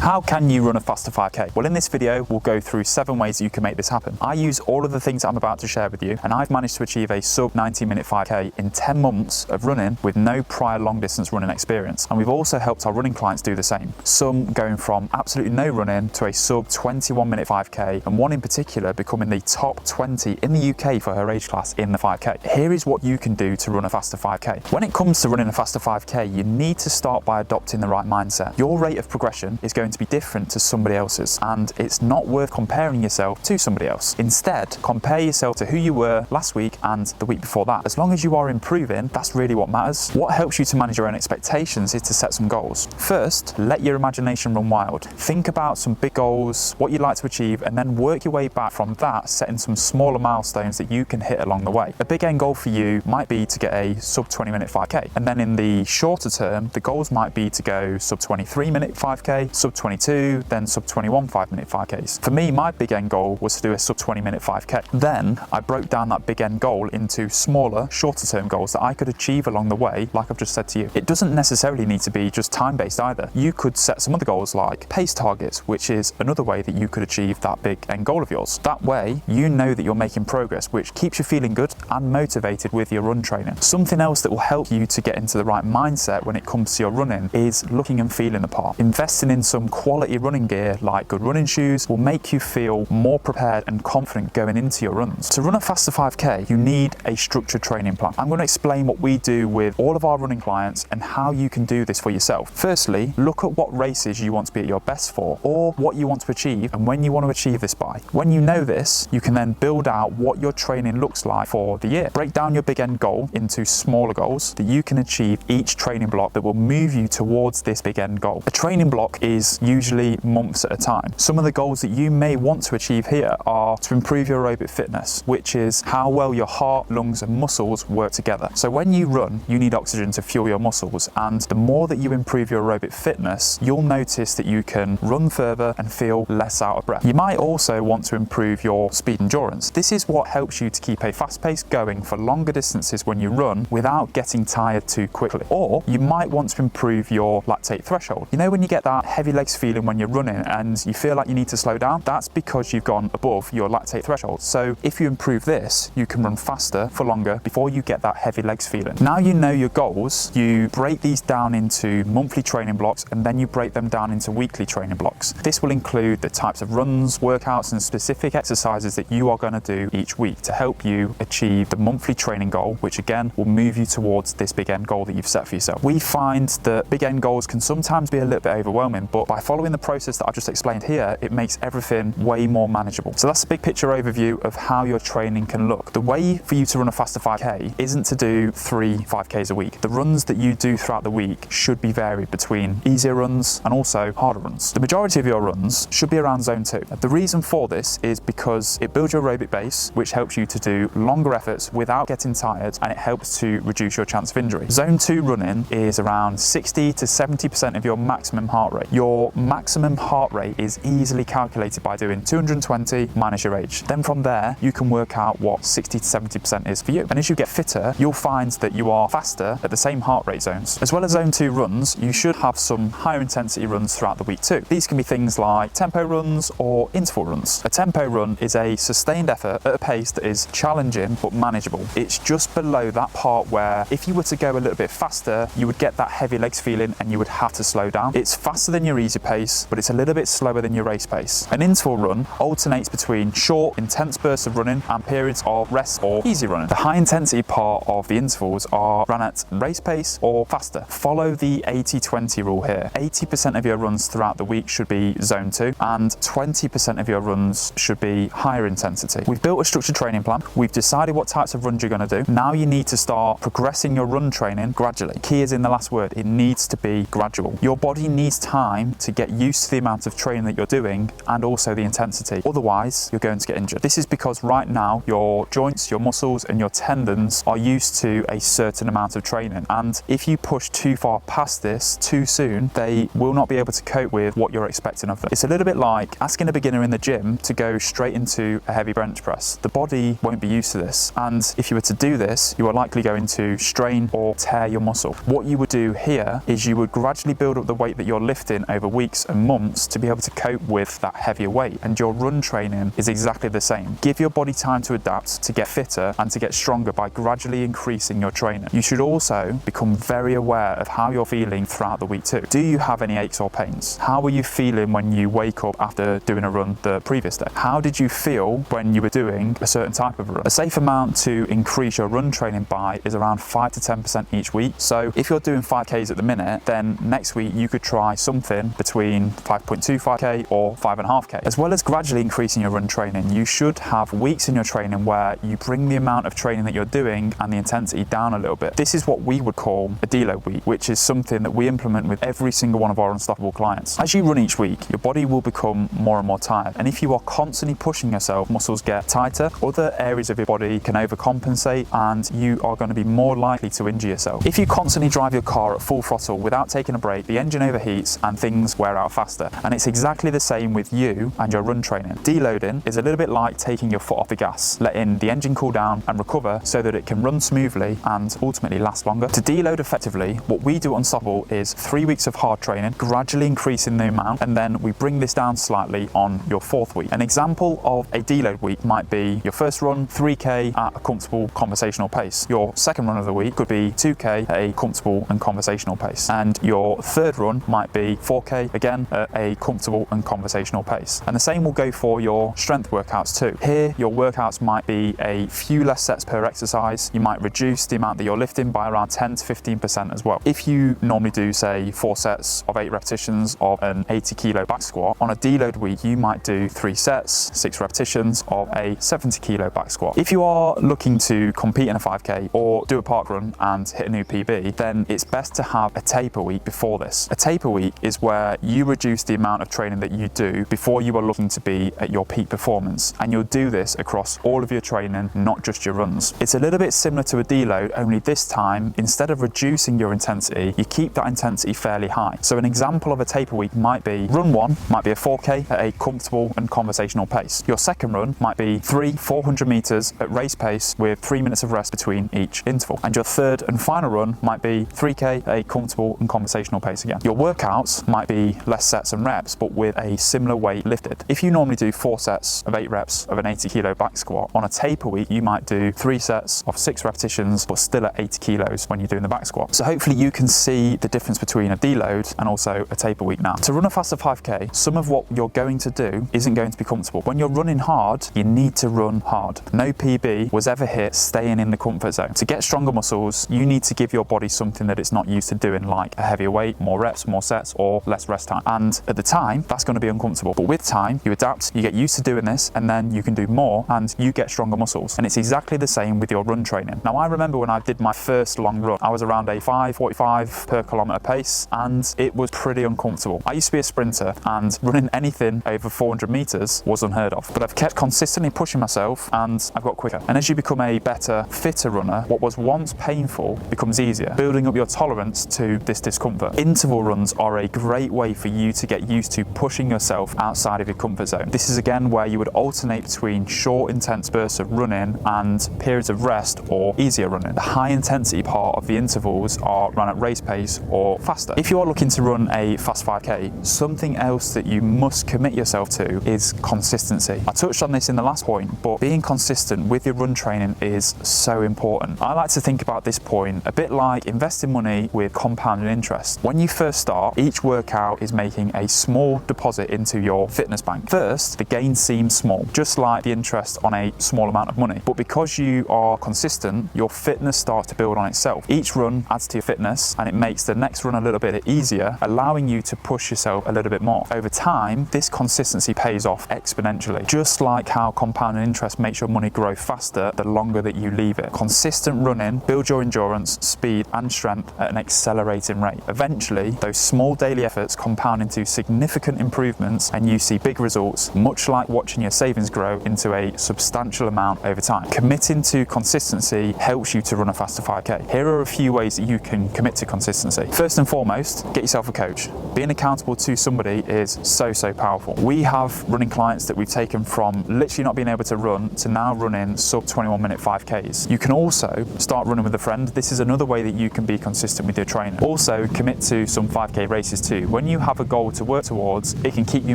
How can you run a faster 5K? Well, in this video, we'll go through 7 ways that you can make this happen. I use all of the things that I'm about to share with you, and I've managed to achieve a sub 90-minute 5K in 10 months of running with no prior long distance running experience. And we've also helped our running clients do the same. Some going from absolutely no running to a sub 21-minute 5K, and one in particular becoming the top 20 in the UK for her age class in the 5K. Here is what you can do to run a faster 5K. When it comes to running a faster 5K, you need to start by adopting the right mindset. Your rate of progression is going to be different to somebody else's, and it's not worth comparing yourself to somebody else. Instead, compare yourself to who you were last week and the week before that. As long as you are improving, that's really what matters. What helps you to manage your own expectations is to set some goals. First, let your imagination run wild. Think about some big goals, what you'd like to achieve, and then work your way back from that, setting some smaller milestones that you can hit along the way. A big end goal for you might be to get a sub 20-minute 5K, and then in the shorter term, the goals might be to go sub 23-minute 5K, sub 22, then sub 21 5-minute 5Ks. For me, my big end goal was to do a sub 20-minute 5K. Then I broke down that big end goal into smaller, shorter term goals that I could achieve along the way, like I've just said to you. It doesn't necessarily need to be just time-based either. You could set some other goals like pace targets, which is another way that you could achieve that big end goal of yours. That way, you know that you're making progress, which keeps you feeling good and motivated with your run training. Something else that will help you to get into the right mindset when it comes to your running is looking and feeling the part. Investing in some quality running gear like good running shoes will make you feel more prepared and confident going into your runs. To run a faster 5K, you need a structured training plan. I'm going to explain what we do with all of our running clients and how you can do this for yourself. Firstly, look at what races you want to be at your best for, or what you want to achieve and when you want to achieve this by. When you know this, you can then build out what your training looks like for the year. Break down your big end goal into smaller goals that you can achieve each training block that will move you towards this big end goal. A training block is usually months at a time. Some of the goals that you may want to achieve here are to improve your aerobic fitness, which is how well your heart, lungs and muscles work together. So when you run, you need oxygen to fuel your muscles, and the more that you improve your aerobic fitness, you'll notice that you can run further and feel less out of breath. You might also want to improve your speed endurance. This is what helps you to keep a fast pace going for longer distances when you run without getting tired too quickly. Or you might want to improve your lactate threshold. You know when you get that heavy legs feeling when you're running and you feel like you need to slow down? That's because you've gone above your lactate threshold. So if you improve this, you can run faster for longer before you get that heavy legs feeling. Now you know your goals, you break these down into monthly training blocks, and then you break them down into weekly training blocks. This will include the types of runs, workouts and specific exercises that you are going to do each week to help you achieve the monthly training goal, which again will move you towards this big end goal that you've set for yourself. We find that big end goals can sometimes be a little bit overwhelming, but by following the process that I've just explained here, it makes everything way more manageable. So that's a big picture overview of how your training can look. The way for you to run a faster 5K isn't to do 3 5Ks a week. The runs that you do throughout the week should be varied between easier runs and also harder runs. The majority of your runs should be around zone 2. The reason for this is because it builds your aerobic base, which helps you to do longer efforts without getting tired, and it helps to reduce your chance of injury. Zone 2 running is around 60 to 70% of your maximum heart rate. Your maximum heart rate is easily calculated by doing 220 minus your age. Then from there, you can work out what 60 to 70% is for you. And as you get fitter, you'll find that you are faster at the same heart rate zones. As well as zone 2 runs, you should have some higher intensity runs throughout the week too. These can be things like tempo runs or interval runs. A tempo run is a sustained effort at a pace that is challenging but manageable. It's just below that part where if you were to go a little bit faster, you would get that heavy legs feeling and you would have to slow down. It's faster than your easy pace, but it's a little bit slower than your race pace. An interval run alternates between short, intense bursts of running and periods of rest or easy running. The high intensity part of the intervals are run at race pace or faster. Follow the 80-20 rule here. 80% of your runs throughout the week should be zone 2 and 20% of your runs should be higher intensity. We've built a structured training plan. We've decided what types of runs you're going to do. Now you need to start progressing your run training gradually. Key is in the last word. It needs to be gradual. Your body needs time to get used to the amount of training that you're doing and also the intensity. Otherwise, you're you're going to get injured. This is because right now your joints, your muscles and your tendons are used to a certain amount of training, and if you push too far past this too soon, they will not be able to cope with what you're expecting of them. It's a little bit like asking a beginner in the gym to go straight into a heavy bench press. The body won't be used to this, and if you were to do this, you are likely going to strain or tear your muscle. What you would do here is you would gradually build up the weight that you're lifting over weeks and months to be able to cope with that heavier weight, and your run training is exactly the same. Give your body time to adapt, to get fitter and to get stronger by gradually increasing your training. You should also become very aware of how you're feeling throughout the week too. Do you have any aches or pains? How were you feeling when you wake up after doing a run the previous day? How did you feel when you were doing a certain type of run? A safe amount to increase your run training by is around 5 to 10% each week. So if you're doing 5Ks at the minute, then next week you could try something between 5.25K or 5.5K. As well as gradually increasing your run training, you should have weeks in your training where you bring the amount of training that you're doing and the intensity down a little bit. This is what we would call a deload week, which is something that we implement with every single one of our Unstoppabl clients. As you run each week, your body will become more and more tired, and if you are constantly pushing yourself, muscles get tighter, other areas of your body can overcompensate, and you are going to be more likely to injure yourself. If you constantly drive your car at full throttle without taking a break, the engine overheats and things wear out faster, and it's exactly the same with you and your run training. Deloading is a little bit like taking your foot off the gas, letting the engine cool down and recover so that it can run smoothly and ultimately last longer. To deload effectively, what we do at Unstoppabl is 3 weeks of hard training, gradually increasing the amount, and then we bring this down slightly on your 4th week. An example of a deload week might be your first run, 3K at a comfortable conversational pace. Your second run of the week could be 2K at a comfortable and conversational pace. And your third run might be 4K, again, at a comfortable and conversational pace. And the same will go for your strength workouts too. Here, your workouts might be a few less sets per exercise. You might reduce the amount that you're lifting by around 10 to 15% as well. If you normally do, say, 4 sets of 8 repetitions of an 80 kilo back squat, on a deload week, you might do 3 sets, 6 repetitions of a 70 kilo back squat. If you are looking to compete in a 5K or do a park run and hit a new PB, then it's best to have a taper week before this. A taper week is where you reduce the amount of training that you do before you are looking to be at your peak performance, and you'll do this across all of your training, not just your runs. It's a little bit similar to a deload, only this time, instead of reducing your intensity, you keep that intensity fairly high. So an example of a taper week might be run 1 might be a 4K at a comfortable and conversational pace. Your second run might be 400 meters at race pace with 3 minutes of rest between each interval. And your third and final run might be 3K at a comfortable and conversational pace again. Your workouts might be less sets and reps, but with a similar weight lifted. If you normally do 4 sets of 8 reps of an 80 kilo back squat, on a taper week, you might do 3 sets of 6 repetitions, but still at 80 kilos when you're doing the back squat. So hopefully you can see the difference between a deload and also a taper week now. To run a faster 5K, some of what you're going to do isn't going to be comfortable. When you're running hard, you need to run hard. No PB was ever hit staying in the comfort zone. To get stronger muscles, you need to give your body something that it's not used to doing, like a heavier weight, more reps, more sets, or less rest time. And at the time, that's going to be uncomfortable. But with time, you adapt, you get used to doing this, and then you can do more and you get stronger muscles. And it's exactly the same with your run training. Now, I remember when I did my first long run, I was around a 5:45 per kilometer pace, and it was pretty uncomfortable. I used to be a sprinter, and running anything over 400 meters was unheard of. But I've kept consistently pushing myself, and I've got quicker. And as you become a better, fitter runner, what was once painful becomes easier, building up your tolerance to this discomfort. Interval runs are a great way for you to get used to pushing yourself outside of your comfort zone. This is again where you would alternate between short, intense bursts of running and periods of rest or easier running. The high intensity part of the intervals are run at race pace or faster. If you are looking to run a fast 5K, something else that you must commit yourself to is consistency. I touched on this in the last point, but being consistent with your run training is so important. I like to think about this point a bit like investing money with compounding interest. When you first start, each workout is making a small deposit into your fitness bank. First, the gain seems small, just like the interest on a small amount of money. But because you are consistent, your fitness starts to build on itself. Each run adds to your fitness, and it makes the next run a little bit easier, allowing you to push yourself a little bit more. Over time, this consistency pays off exponentially. Just like how compounding interest makes your money grow faster the longer that you leave it. Consistent running builds your endurance, speed, and strength at an accelerating rate. Eventually, those small daily efforts compound into significant improvements, and you see big results, much like watching watching your savings grow into a substantial amount over time. Committing to consistency helps you to run a faster 5K. Here are a few ways that you can commit to consistency. First and foremost, get yourself a coach. Being accountable to somebody is so powerful. We have running clients that we've taken from literally not being able to run to now running sub 21-minute 5Ks. You can also start running with a friend. This is another way that you can be consistent with your training. Also, commit to some 5K races too. When you have a goal to work towards, it can keep you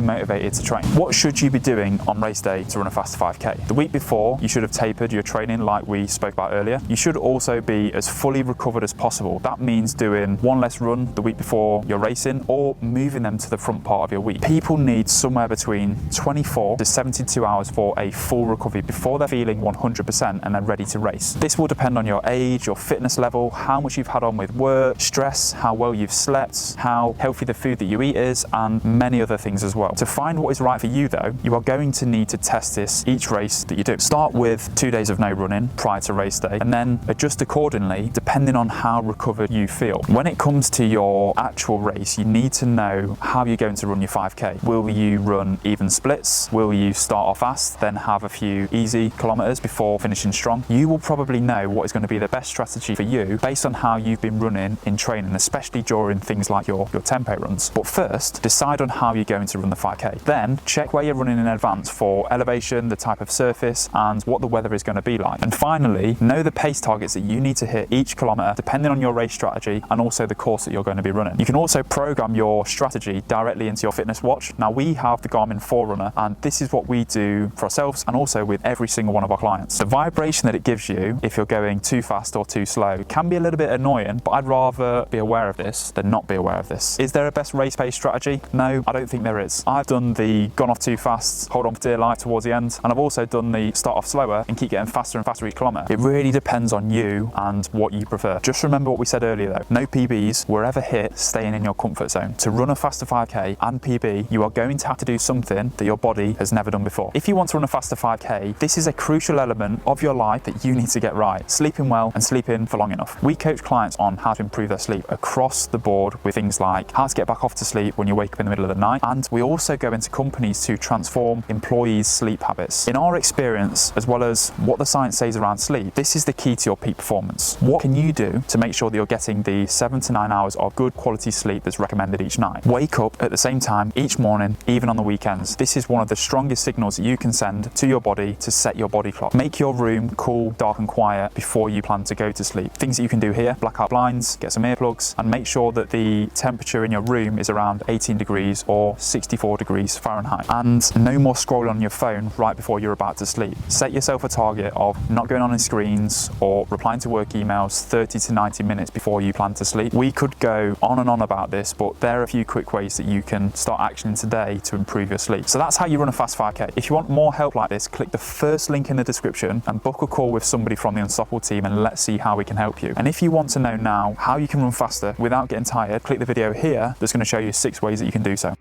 motivated to train. What should you be doing on race day to run a faster 5K? The week before, you should have tapered your training like we spoke about earlier. You should also be as fully recovered as possible. That means doing one less run the week before you're racing or moving them to the front part of your week. People need somewhere between 24 to 72 hours for a full recovery before they're feeling 100% and they're ready to race. This will depend on your age, your fitness level, how much you've had on with work, stress, how well you've slept, how healthy the food that you eat is, and many other things as well. To find what is right for you though, you are going to need to test this each race that you do. Start with 2 days of no running prior to race day and then adjust accordingly depending on how recovered you feel. When it comes to your actual race, you need to know how you're going to run your 5K. Will you run even splits? Will you start off fast, then have a few easy kilometers before finishing strong? You will probably know what is going to be the best strategy for you based on how you've been running in training, especially during things like your tempo runs. But first, decide on how you're going to run the 5K. Then check where you're running in advance for elevation, the type of surface, and what the weather is going to be like. And finally, know the pace targets that you need to hit each kilometer depending on your race strategy and also the course that you're going to be running. You can also program your strategy directly into your fitness watch. Now we have the Garmin Forerunner and this is what we do for ourselves and also with every single one of our clients. The vibration that it gives you if you're going too fast or too slow can be a little bit annoying, but I'd rather be aware of this than not be aware of this. Is there a best race pace strategy? No, I don't think there is. I've done the gone off too fast, hold on for dear life towards the end, and I've also done the start off slower and keep getting faster and faster each kilometre. It really depends on you and what you prefer. Just remember what we said earlier though, no PBs, wherever hit, staying in your comfort zone. To run a faster 5K and PB, you are going to have to do something that your body has never done before. If you want to run a faster 5K, this is a crucial element of your life that you need to get right. Sleeping well and sleeping for long enough. We coach clients on how to improve their sleep across the board with things like how to get back off to sleep when you wake up in the middle of the night, and we also go into companies to transform employees' sleep habits. In our experience, as well as what the science says around sleep, this is the key to your peak performance. What can you do to make sure that you're getting the 7 to 9 hours of good quality sleep that's recommended each night? Wake up at the same time each morning, even on the weekends. This is one of the strongest signals that you can send to your body to set your body clock. Make your room cool, dark and quiet before you plan to go to sleep. Things that you can do here: black out blinds, get some earplugs, and make sure that the temperature in your room is around 18 degrees or 64 degrees Fahrenheit. And no more scrolling on your phone right before you're about to sleep. Set yourself a target of not going on any screens or replying to work emails 30 to 90 minutes before you plan to sleep. We could go on and on about this, but there are a few quick ways that you can start actioning today to improve your sleep. So that's how you run a fast 5K. If you want more help like this, click the first link in the description and book a call with somebody from the Unstoppabl team and let's see how we can help you. And if you want to know now how you can run faster without getting tired, click the video here that's going to show you 6 ways that you can do so.